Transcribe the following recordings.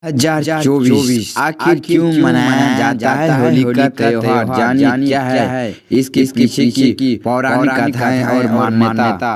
2024 आखिर क्यों मनाया जाता है होली का त्योहार? जानिए क्या है इसके पीछे की पौराणिक कथाएं और मान्यता।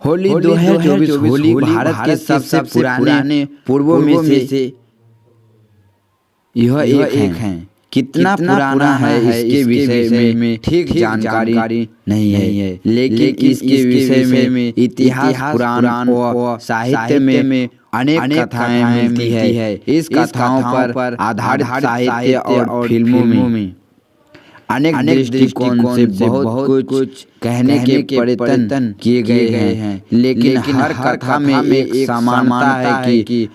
होली 2024 होली भारत के सबसे पुराने पर्वों में से यह एक है। कितना पुराना है इसके विषय में ठीक जानकारी नहीं है, लेकिन इसके विषय में इतिहास, पुराण और साहित्य में अनेक कथाएं मिलती है। इस कथाओं पर आधारित साहित्य और फिल्मों में अनेक दृष्टिकोण से बहुत कुछ कहने के प्रयत्न किए गए हैं, लेकिन हर कथा में एक समानता है कि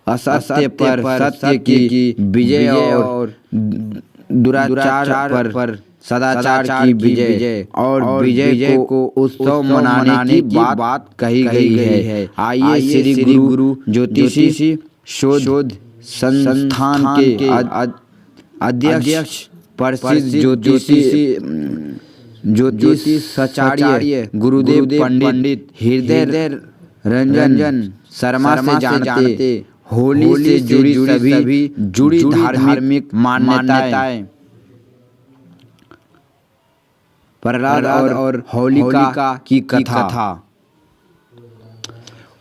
असत्य पर सत्य की विजय और दुराचार पर सदाचार की विजय और विजय को उत्सव मनाने की बात कही गई है। आइए श्री गुरु ज्योतिषी शोध संस्थान के अध्यक्ष प्रसिद्ध ज्योतिषाचार्य गुरुदेव पंडित हृदय रंजन शर्मा से जानते होली से जुड़ी धार्मिक मान्यताएं, प्रहलाद और होलिका की कथा।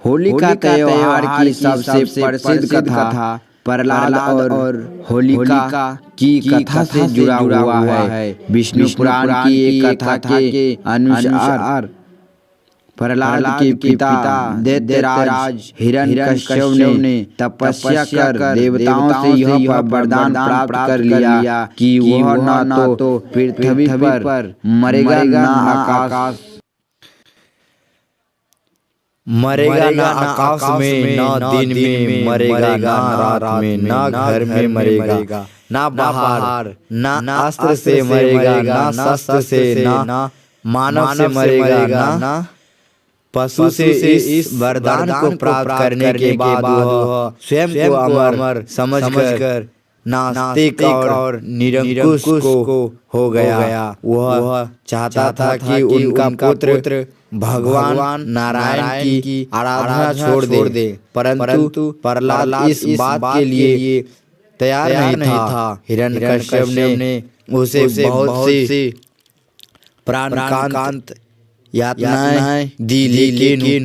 होली का त्योहार की सबसे प्रसिद्ध कथा प्रहलाद और होलिका की कथा से जुड़ा हुआ है। विष्णु पुराण की एक कथा के अनुसार प्रहलाद के पिता दैत्यराज हिरण्यकश्यप ने तपस्या कर देवताओं से यह वरदान प्राप्त कर लिया कि वह न तो पृथ्वी पर मरेगा न आकाश में, न दिन में मरेगा, न रात में, न घर में मरेगा, न बाहर, न अस्त्र से मरेगा, न शस्त्र से, न मानव से मरेगा, न पशु से। इस वरदान को प्राप्त करने के बाद वह स्वयं को अमर समझकर नास्तिक और निरंकुश को हो गया। वह चाहता था कि उनका पुत्र भगवान नारायण की आराधना छोड़ दे, परंतु प्रहलाद इस बात के लिए तैयार नहीं था। हिरण्यकश्यप ने उसे बहुत सी प्राणकांत यातनाएं दी, लेकिन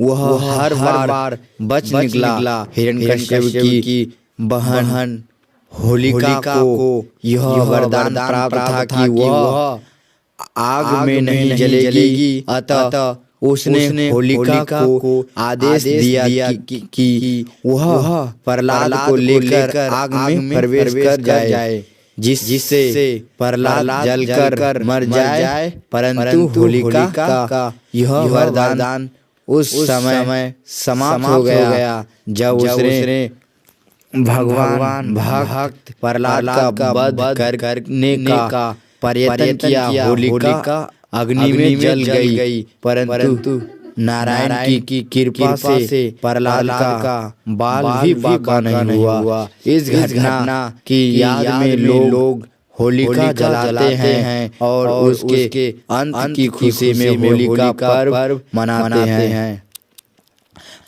वह हर बार बच निकला। हिरण्यकश्यप की बहन होलिका को यह वरदान प्राप्त था कि वह आग में नहीं जलेगी, अतः उसने होलिका को आदेश दिया कि वह प्रहलाद को लेकर आग में प्रवेश कर जाए, जिससे प्रहलाद जलकर मर जाए। परंतु होलिका का यह वरदान उस समय समाप्त हो गया जब उसने भगवान भक्त प्रहलाद का वध करने का प्रयत्न किया। होलिका अग्नि में जल गई, परंतु नारायण की कृपा से प्रहलाद का बाल भी बाका नहीं हुआ। इस घटना की याद में लोग होलिका जलाते हैं और उसके अंत की खुशी में होलिका पर्व मनाते हैं।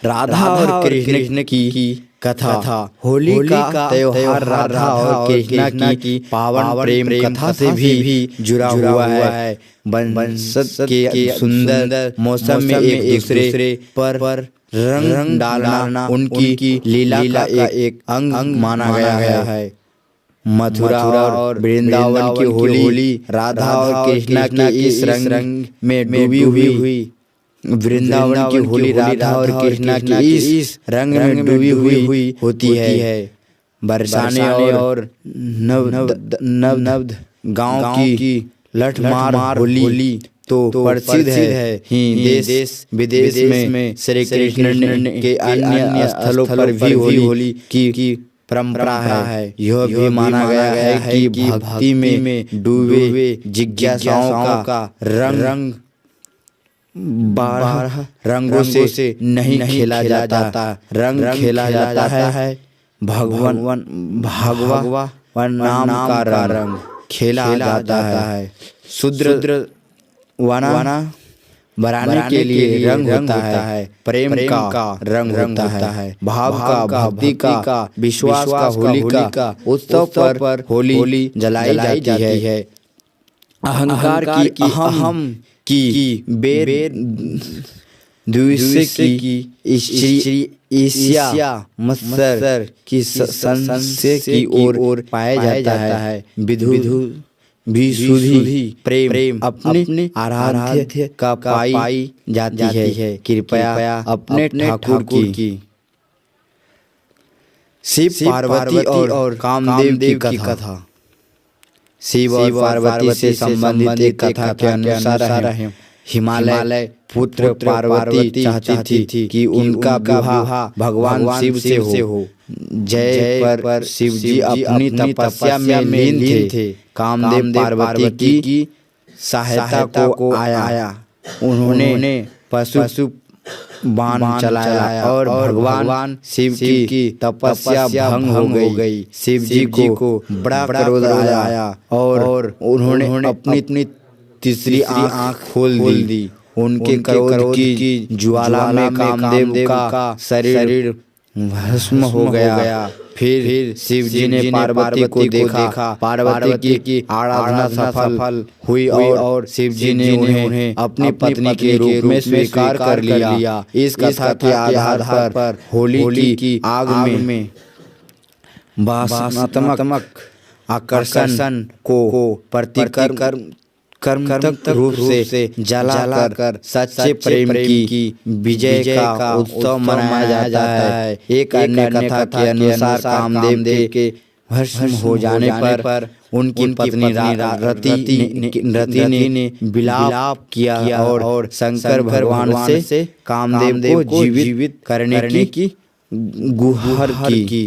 राधा और कृष्ण की कथा। होली का त्योहार राधा और कृष्ण की पावन प्रेम कथा से भी जुड़ा हुआ है। बसंत के सुंदर मौसम में एक दूसरे पर रंग डालना उनकी लीला का एक अंग माना गया है। मथुरा और वृंदावन की होली राधा और कृष्ण के इस रंग में डूबी हुई। वृंदावन की होली राधा और कृष्ण की इस रंग में डूबी हुई होती है। बरसाने और नवद गांव की लठमार होली तो प्रसिद्ध है ही। देश विदेश में श्री कृष्ण के अन्य स्थलों पर भी होली की परंपरा है। यह भी माना गया है कि भक्ति में डूबे जिज्ञासाओं का रंग 12 रंगों से नहीं खेला जाता। रंग खेला जाता है भगवा नाम का रंग खेला जाता है। शूद्र वाना बनाने के लिए रंग होता है, प्रेम का रंग होता है, भाव का, भक्ति का, विश्वास का, होली का उत्सव पर होली जलाई जाती है। अहंकार की, अहम की, द्वेष की, ईर्ष्या, मत्सर की, संशय की ओर पाया जाता है। विधु विशुद्धि प्रेम अपने आराध्य का पाई जाती है। कृपया अपने ठाकुर की। शिव पार्वती और कामदेव की कथा। शिव और पार्वती से संबंधित एक कथा के अनुसार हिमालय पुत्र पार्वती चाहती थी कि उनका विवाह भगवान शिव से हो। जय पर शिव जी अपनी तपस्या में लीन थे। कामदेव पार्वती की सहायता को आया। उन्होंने पशु बाण चलाया और भगवान शिव की तपस्या भंग हो गई। शिव जी को बड़ा क्रोध आया और उन्होंने अपनी तीसरी आंख खोल दी। उनके क्रोध की ज्वाला में कामदेव का शरीर भस्म हो गया। फिर शिव जी ने पार्वती को देखा। पार्वती की आराधना सफल हुई और शिव जी ने उन्हें अपनी पत्नी के रूप में स्वीकार कर लिया। इस कथा के आधार पर होली की आग में भावनात्मक आकर्षण को कर्मतक रूप से जलाकर सच्चे प्रेम की विजय का उत्सव मनाया जाता है। एक अन्य कथा के अनुसार कामदेव के भस्म हो जाने पर उनकी पत्नी रति ने विलाप किया और शंकर भगवान से कामदेव को जीवित करने की गुहार की।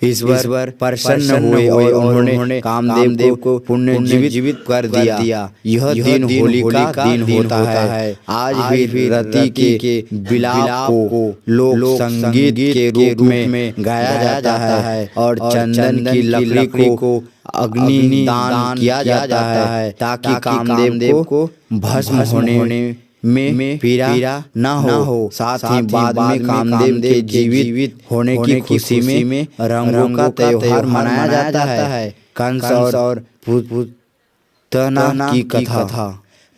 ईश्वर प्रसन्न हुए और उन्होंने कामदेव को पुनर्जीवित कर दिया। यह दिन होली का दिन होता है। आज भी रति के विलाप को लोक संगीत के रूप में गाया जाता है और चंदन की लकड़ी को अग्नि दान किया जाता है ताकि कामदेव को भस्म होने में पीड़ा न हो। साथ ही बाद में कामदेव के जीवित होने की खुशी में रंगों का त्योहार मनाया जाता है। कंस और पूतना की कथा था।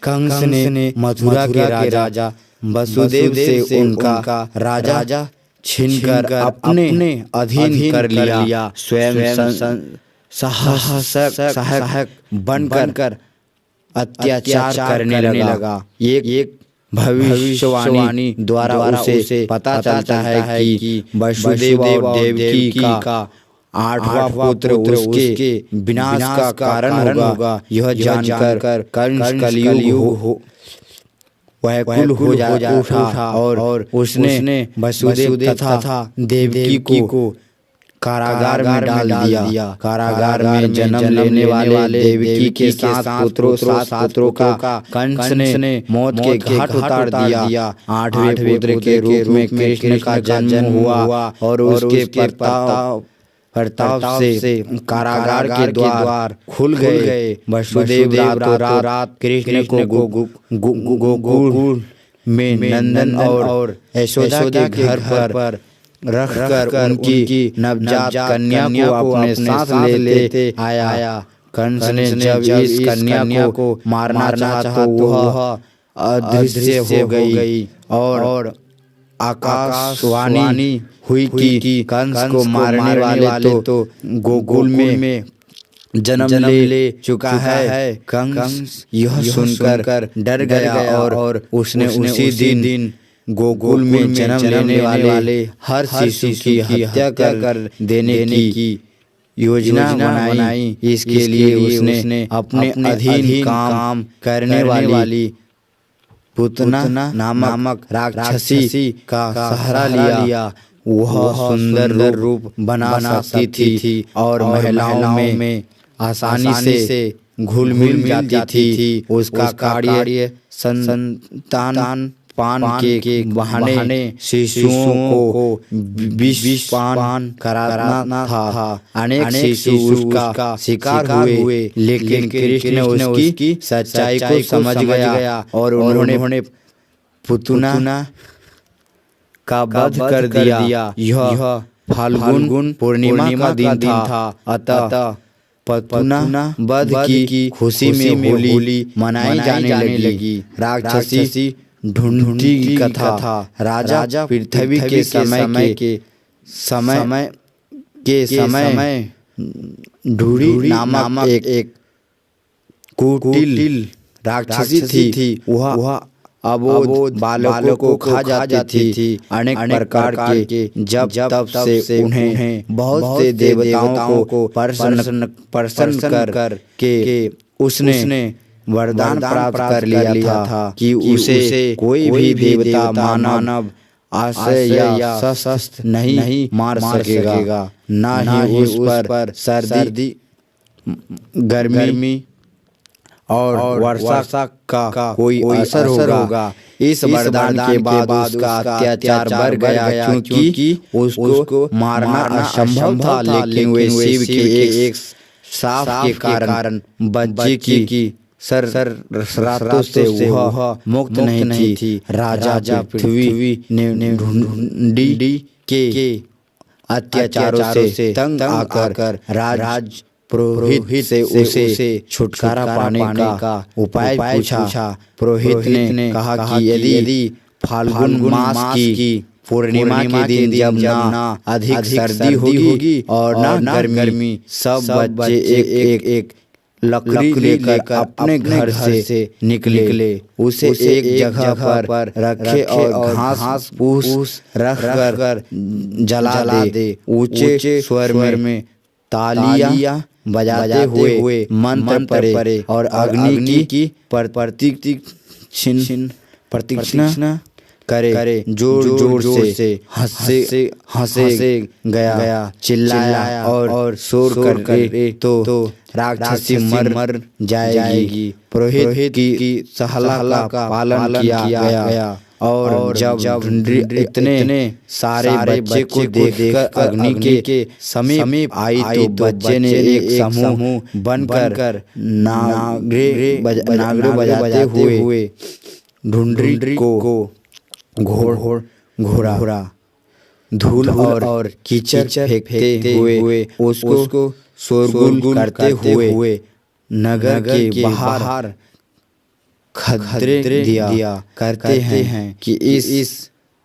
कंस ने मथुरा के राजा वसुदेव से उनका राजा छीनकर अपने अधीन कर लिया। स्वयं सहायक बनकर अत्याचार करने लगा। एक भविष्यवाणी द्वारा उसे पता चलता है कि वसुदेव और देवकी का 8वां पुत्र उसके विनाश का कारण होगा। यह जानकर कंस कलयुग व्याकुल हो उठा और उसने वसुदेव तथा देवकी को कारागार में डाल दिया। कारागार में जन्म लेने वाले देवकी के 7 पुत्रों का कंस ने मौत के घाट उतार दिया। 8वें पुत्र के रूप में कृष्ण का जन्म हुआ और उसके प्रताप से कारागार के द्वार खुल गए। वसुदेव रातों रात कृष्ण को गोकुल में नंदन और यशोदा के घर पर रखकर उनकी नवजात कन्या को अपने साथ लेते आया। कंस ने जब इस कन्या को मारना चाहा तो वह अदृश्य हो गई और आकाशवाणी हुई कि कंस को मारने वाले तो गोकुल में जन्म ले चुका है। कंस यह सुनकर डर गया और उसने उसी दिन गोकुल में जन्म लेने वाले हर शिशु की हत्या कर देने की योजना बनाई। इसके लिए उसने अपने अधीन काम करने वाली पूतना नामक राक्षसी का सहारा लिया। वह सुंदर रूप बना सकती थी और महिलाओं में आसानी से घुल मिल जाती थी। उसका कार्य संतान पान के बहाने शिशुओं को विष पान कराना था। अनेक शिशु उसका शिकार हुए, लेकिन कृष्ण उसकी सच्चाई को समझ गया और उन्होंने पुतना का वध कर दिया। यह फाल्गुन पूर्णिमा का दिन था। अतः पुतना वध की खुशी में होली मनाई जाने लगी। राक्षसी ढूंढती की कथा। राजा पृथ्वी के समय ढूढ़ी नामक एक कुटिल राक्षसी थी। वह अबोध बालकों को खा जाती थी। अनेक प्रकार के जब तब से उन्हें बहुत से देवताओं को प्रसन्न कर के उसने वरदान प्राप्त कर लिया था कि उसे कोई भी देवता मानव आश्रय या शस्त्र नहीं मार सकेगा, ना ही उस पर सर्दी गर्मी और वर्षा का कोई असर होगा। इस वरदान के बाद उसका अत्याचार बढ़ गया, क्योंकि उसको मारना असंभव था। लेकिन वे शिव के एक शाप के कारण बच्चे की रातों से वह मुक्त नहीं थी। राजा पृथ्वी ने ढूंढी के अत्याचारों से तंग आकर राज पुरोहित से उसे छुटकारा पाने का उपाय पूछा। पुरोहित ने कहा कि यदि फाल्गुन मास की पूर्णिमा के दिन जब ना अधिक सर्दी होगी और ना गर्मी, सब बच्चे एक लकड़ी लेकर अपने घर से निकले, उसे एक जगह पर रखे और घास फूस रख कर जला दे। ऊंचे स्वर में तालियां बजाते हुए मंत्र पढ़े और अग्नि की प्रतीक्षणा करे। जोर से हंसे गया, चिल्लाया और शोर कर तो राक्षसी मर जाएगी। पुरोहित की सलाह का पालन किया गया और जब इतने सारे बच्चे को देखकर अग्नि के समीप आई तो बच्चे ने एक समूह बनकर नागरे बजाते हुए ढूंढी को घोड़ा धूल और कीचड़ फेंकते हुए उसको शोरगुल करते हुए नगर के बाहर खतरे दिया करते हैं कि इस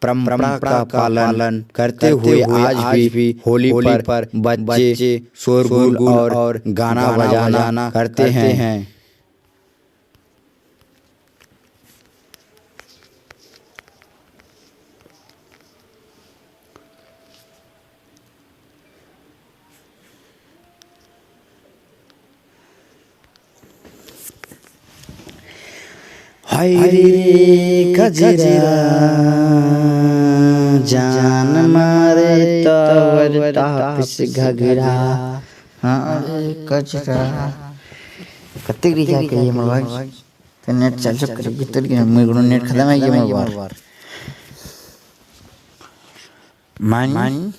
परंपरा का पालन करते हुए आज भी होली पर बच्चे शोरगुल और गाना बजाना करते हैं। हाय रे कजरा जान मारे तवर तापिस घगरा। हाँ कजरा कत्ते रिचा के ये मोबाइल तो नेट चार्ज कर भीतर के मेरे नेट खत्म है ये मोबाइल मान